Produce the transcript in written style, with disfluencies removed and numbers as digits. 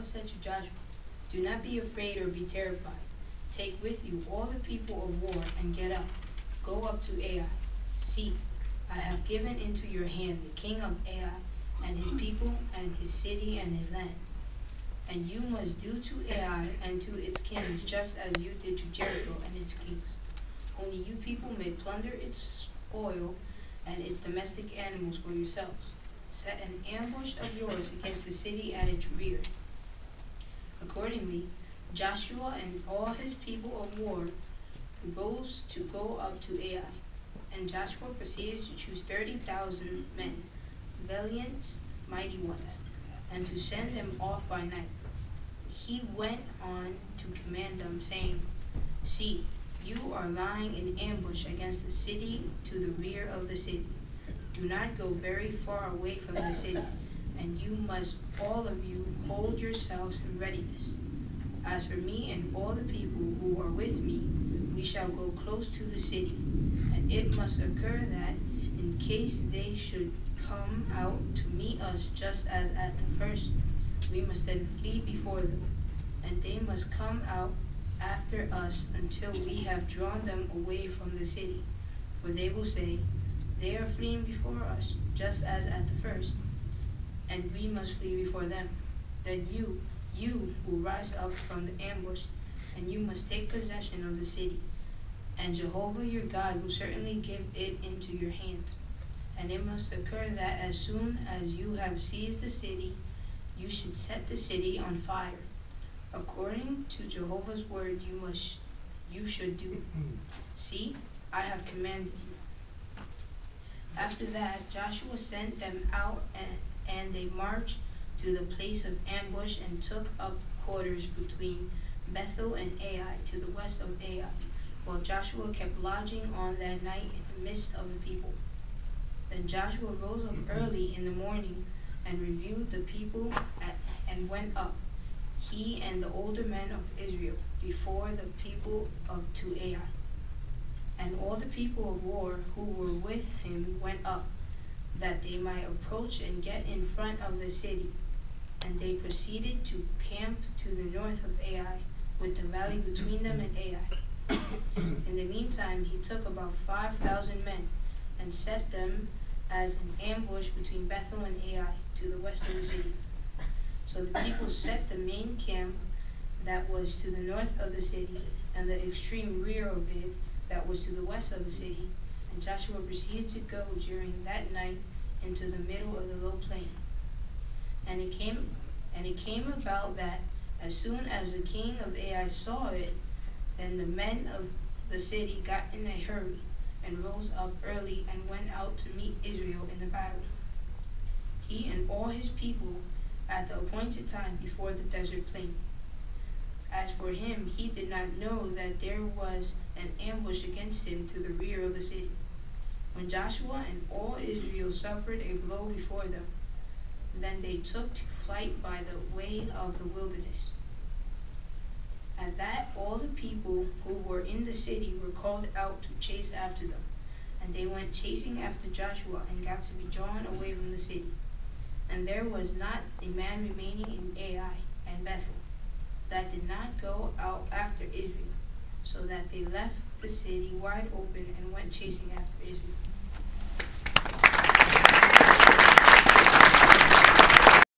Jehovah said to Joshua, "Do not be afraid or be terrified. Take with you all the people of war and get up. Go up to Ai. See, I have given into your hand the king of Ai and his people and his city and his land. And you must do to Ai and to its kings just as you did to Jericho and its kings. Only you people may plunder its spoil and its domestic animals for yourselves. Set an ambush of yours against the city at its rear." Accordingly, Joshua and all his people of war rose to go up to Ai. And Joshua proceeded to choose 30,000 men, valiant, mighty ones, and to send them off by night. He went on to command them, saying, "See, you are lying in ambush against the city to the rear of the city. Do not go very far away from the city, and you must all of you hold yourselves in readiness. As for me and all the people who are with me, we shall go close to the city, and it must occur that, in case they should come out to meet us just as at the first, we must then flee before them, and they must come out after us until we have drawn them away from the city. For they will say, 'They are fleeing before us, just as at the first, and we must flee before them.' Then you will rise up from the ambush, and you must take possession of the city, and Jehovah your God will certainly give it into your hands. And it must occur that as soon as you have seized the city, you should set the city on fire. According to Jehovah's word, you should do it. See, I have commanded you." After that, Joshua sent them out, and they marched to the place of ambush and took up quarters between Bethel and Ai to the west of Ai, while Joshua kept lodging on that night in the midst of the people. Then Joshua rose up early in the morning and reviewed the people and went up, he and the older men of Israel, before the people to Ai. And all the people of war who were with him went up, that they might approach and get in front of the city. And they proceeded to camp to the north of Ai, with the valley between them and Ai. In the meantime, he took about 5,000 men and set them as an ambush between Bethel and Ai, to the west of the city. So the people set the main camp that was to the north of the city, and the extreme rear of it that was to the west of the city. And Joshua proceeded to go during that night into the middle of the low plain. And it came about that as soon as the king of Ai saw it, then the men of the city got in a hurry and rose up early and went out to meet Israel in the battle, he and all his people, at the appointed time before the desert plain. As for him, he did not know that there was an ambush against him to the rear of the city. When Joshua and all Israel suffered a blow before them, then they took to flight by the way of the wilderness. At that, all the people who were in the city were called out to chase after them, and they went chasing after Joshua and got to be drawn away from the city. And there was not a man remaining in Ai and Bethel that did not go out after Israel, so that they left the city wide open and went chasing after Israel.